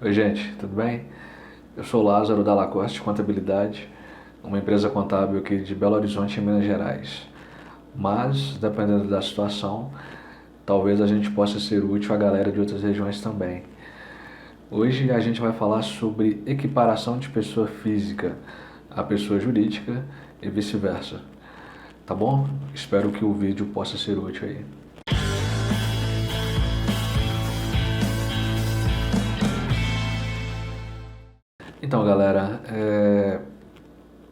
Oi, gente, tudo bem? Eu sou o Lázaro da Lacoste Contabilidade, uma empresa contábil aqui de Belo Horizonte, em Minas Gerais. Mas, dependendo da situação, talvez a gente possa ser útil a galera de outras regiões também. Hoje a gente vai falar sobre equiparação de pessoa física a pessoa jurídica e vice-versa. Tá bom? Espero que o vídeo possa ser útil aí. Então, galera,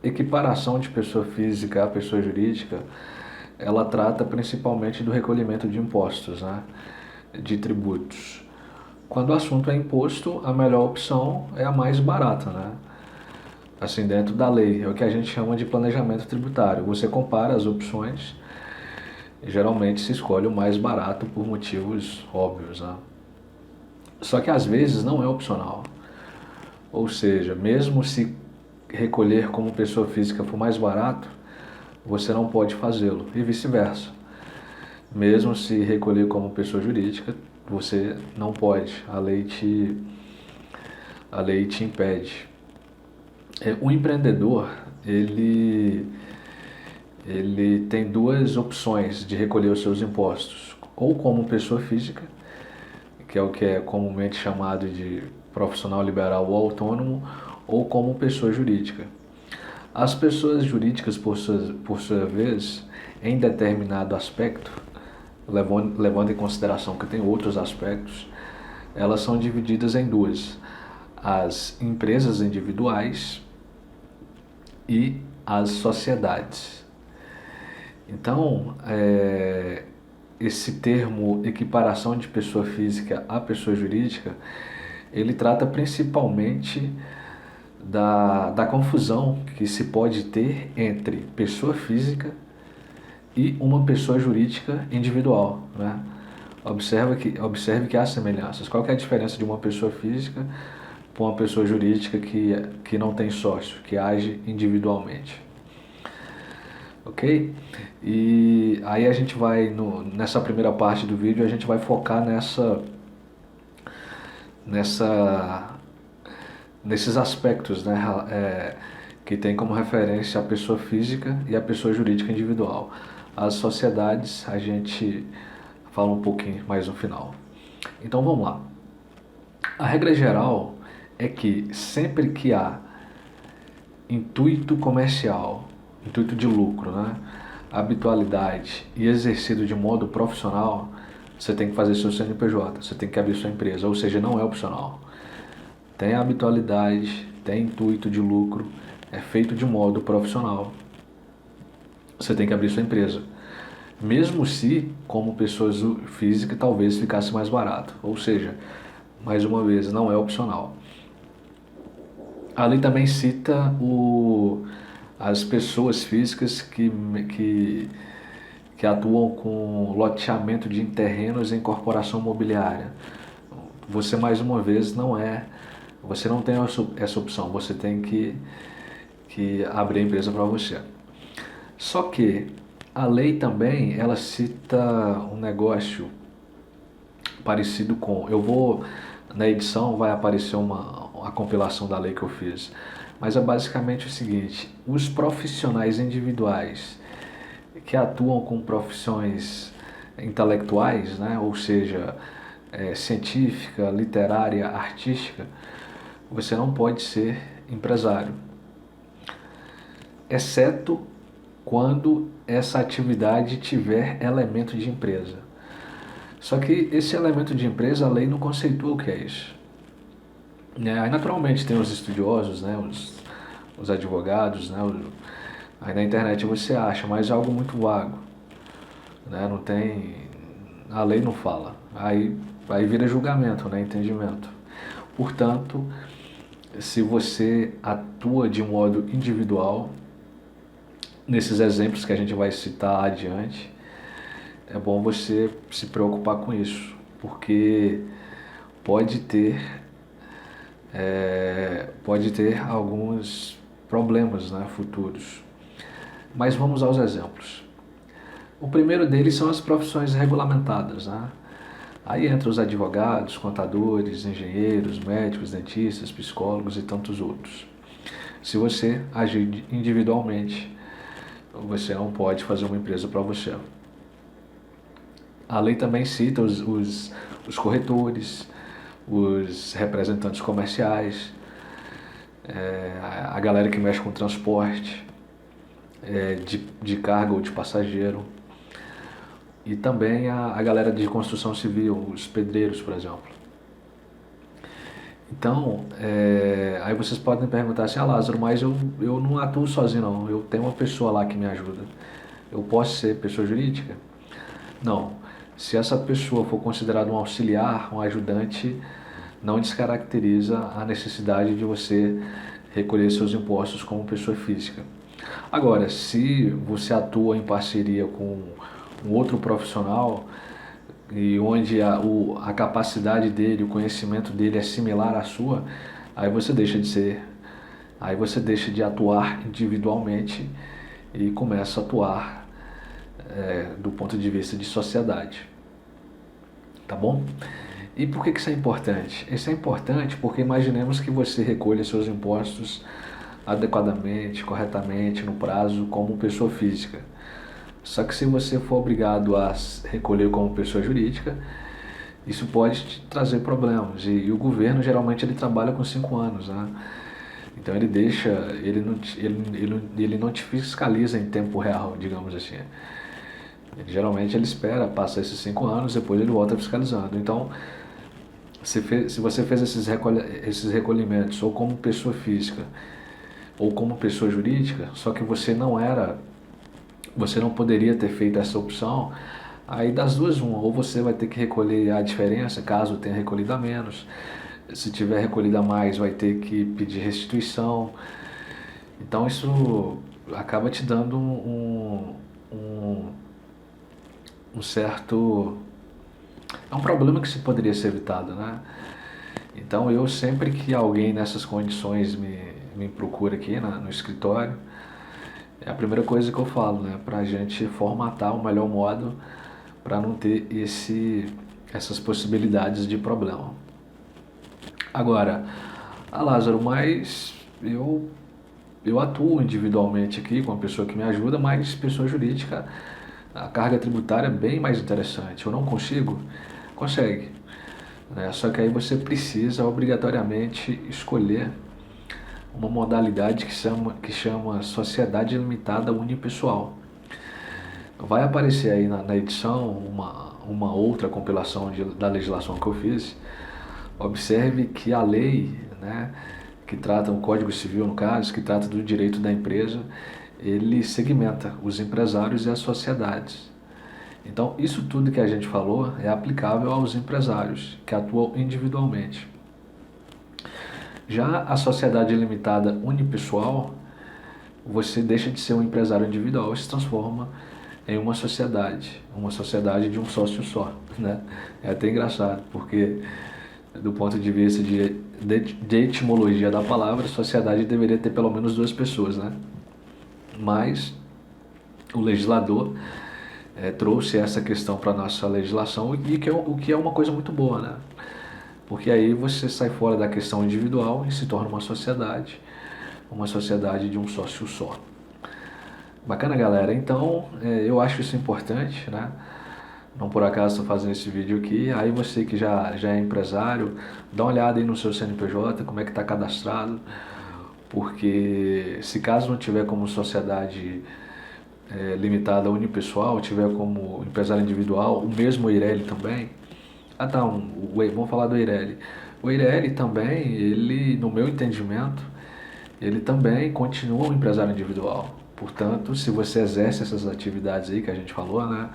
equiparação de pessoa física a pessoa jurídica, ela trata principalmente do recolhimento de impostos, né? De tributos. Quando o assunto é imposto, a melhor opção é a mais barata, né? Assim, dentro da lei, é o que a gente chama de planejamento tributário. Você compara as opções e geralmente se escolhe o mais barato por motivos óbvios, né? Só que às vezes não é opcional. Ou seja, mesmo se recolher como pessoa física for mais barato, você não pode fazê-lo, e vice-versa. Mesmo se recolher como pessoa jurídica, você não pode, a lei te impede. O empreendedor, ele tem duas opções de recolher os seus impostos, ou como pessoa física, que é o que é comumente chamado de profissional liberal ou autônomo, ou como pessoa jurídica. As pessoas jurídicas, por sua vez, em determinado aspecto, levando em consideração que tem outros aspectos, elas são divididas em duas: as empresas individuais e as sociedades. Então, esse termo equiparação de pessoa física a pessoa jurídica, ele trata principalmente da confusão que se pode ter entre pessoa física e uma pessoa jurídica individual, né? Observe que há semelhanças. Qual que é a diferença de uma pessoa física para uma pessoa jurídica que não tem sócio, que age individualmente? Ok? E aí a gente vai, nessa primeira parte do vídeo, a gente vai focar nessa, nesses aspectos, né? Que tem como referência a pessoa física e a pessoa jurídica individual. As sociedades a gente fala um pouquinho mais no final. Então vamos lá. A regra geral é que sempre que há intuito comercial, intuito de lucro, né, habitualidade e exercido de modo profissional, você tem que fazer seu CNPJ, você tem que abrir sua empresa, ou seja, não é opcional. Tem habitualidade, tem intuito de lucro, é feito de modo profissional, você tem que abrir sua empresa. Mesmo se, como pessoa física, talvez ficasse mais barato. Ou seja, mais uma vez, não é opcional. A lei também cita as pessoas físicas que atuam com loteamento de terrenos em corporação mobiliária. Você, mais uma vez, você não tem essa opção, você tem que abrir a empresa para você. Só que a lei também, ela cita um negócio parecido com... na edição vai aparecer a compilação da lei que eu fiz. Mas é basicamente o seguinte: os profissionais individuais que atuam com profissões intelectuais, né, ou seja, científica, literária, artística, você não pode ser empresário, exceto quando essa atividade tiver elemento de empresa. Só que esse elemento de empresa, a lei não conceitua o que é isso. Aí naturalmente tem os estudiosos, né, os advogados, né, aí na internet você acha, mas é algo muito vago, né, não tem, a lei não fala, aí vira julgamento, né, entendimento. Portanto, se você atua de modo individual, nesses exemplos que a gente vai citar adiante, é bom você se preocupar com isso, porque pode ter alguns problemas, né, futuros. Mas vamos aos exemplos. O primeiro deles são as profissões regulamentadas, né? Aí entram os advogados, contadores, engenheiros, médicos, dentistas, psicólogos e tantos outros. Se você agir individualmente, você não pode fazer uma empresa para você. A lei também cita os corretores, os representantes comerciais, a galera que mexe com transporte de carga ou de passageiro, e também a galera de construção civil, os pedreiros, por exemplo. Então, aí vocês podem perguntar assim, Lázaro, mas eu não atuo sozinho não, eu tenho uma pessoa lá que me ajuda. Eu posso ser pessoa jurídica? Não. Se essa pessoa for considerada um auxiliar, um ajudante, não descaracteriza a necessidade de você recolher seus impostos como pessoa física. Agora, se você atua em parceria com um outro profissional e onde a capacidade dele, o conhecimento dele é similar à sua, aí você deixa de atuar individualmente e começa a atuar do ponto de vista de sociedade. Tá bom? E por que isso é importante? Isso é importante porque imaginemos que você recolha seus impostos adequadamente, corretamente, no prazo, como pessoa física. Só que se você for obrigado a recolher como pessoa jurídica, isso pode te trazer problemas. E o governo geralmente ele trabalha com 5 anos, né? Então ele não te fiscaliza em tempo real, digamos assim. Geralmente ele espera passar esses 5 anos, depois ele volta fiscalizando. Então, se você fez esses recolhimentos ou como pessoa física ou como pessoa jurídica, só que você não poderia ter feito essa opção, aí das duas uma, ou você vai ter que recolher a diferença, caso tenha recolhido a menos, se tiver recolhido a mais vai ter que pedir restituição. Então isso acaba te dando um certo... É um problema que se poderia ser evitado, né? Então eu sempre que alguém nessas condições me procura aqui no escritório, é a primeira coisa que eu falo, né? Pra gente formatar o melhor modo para não ter essas possibilidades de problema. Agora, Lázaro, mas eu atuo individualmente aqui com a pessoa que me ajuda, mas pessoa jurídica, a carga tributária é bem mais interessante. Eu não consigo? Consegue. Né? Só que aí você precisa obrigatoriamente escolher uma modalidade que chama Sociedade Limitada Unipessoal. Vai aparecer aí na edição uma outra compilação da legislação que eu fiz. Observe que a lei, né, que trata o Código Civil, no caso, que trata do direito da empresa, ele segmenta os empresários e as sociedades. Então, isso tudo que a gente falou é aplicável aos empresários que atuam individualmente. Já a sociedade limitada unipessoal, você deixa de ser um empresário individual e se transforma em uma sociedade de um sócio só, né? É até engraçado, porque do ponto de vista de etimologia da palavra, sociedade deveria ter pelo menos 2 pessoas, né? Mas o legislador trouxe essa questão para a nossa legislação, e o que é uma coisa muito boa, né? Porque aí você sai fora da questão individual e se torna uma sociedade de um sócio só. Bacana, galera? Então, eu acho isso importante, né? Não por acaso estou fazendo esse vídeo aqui. Aí você que já é empresário, dá uma olhada aí no seu CNPJ, como é que está cadastrado, porque se caso não tiver como sociedade limitada unipessoal, tiver como empresário individual, o mesmo EIRELI também. Vamos falar do EIRELI. O EIRELI também, ele, no meu entendimento, ele também continua um empresário individual. Portanto, se você exerce essas atividades aí que a gente falou, né,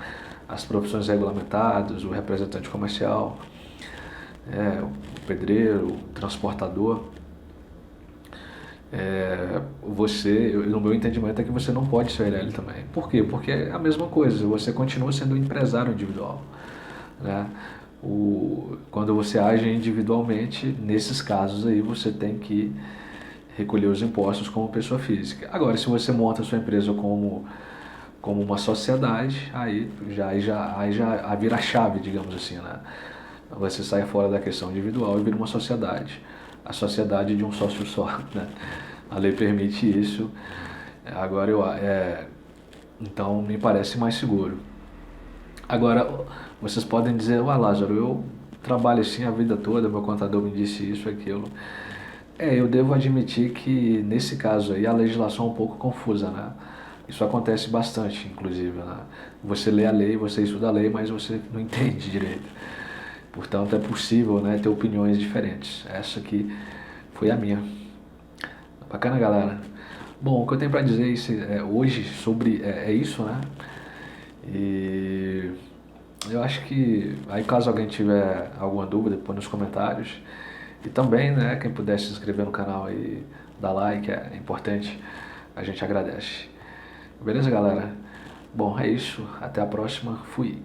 as profissões regulamentadas, o representante comercial, o pedreiro, o transportador, no meu entendimento, é que você não pode ser EIRELI também. Por quê? Porque é a mesma coisa, você continua sendo um empresário individual, né? Quando você age individualmente, nesses casos aí você tem que recolher os impostos como pessoa física. Agora, se você monta a sua empresa como uma sociedade, aí já vira chave, digamos assim, né? você sai fora da questão individual e vira uma sociedade. A sociedade de um sócio só, né? A lei permite isso. Agora então me parece mais seguro. Agora, vocês podem dizer, Lázaro, eu trabalho assim a vida toda, meu contador me disse isso, aquilo. Eu devo admitir que nesse caso aí a legislação é um pouco confusa, né? Isso acontece bastante, inclusive, né? Você lê a lei, você estuda a lei, mas você não entende direito. Portanto, é possível, né, ter opiniões diferentes. Essa aqui foi a minha. Bacana, galera. Bom, o que eu tenho para dizer hoje sobre é isso, né? E eu acho que aí caso alguém tiver alguma dúvida, põe nos comentários. E também, né, quem puder se inscrever no canal e dar like, é importante, a gente agradece. Beleza, galera? Bom, é isso. Até a próxima. Fui.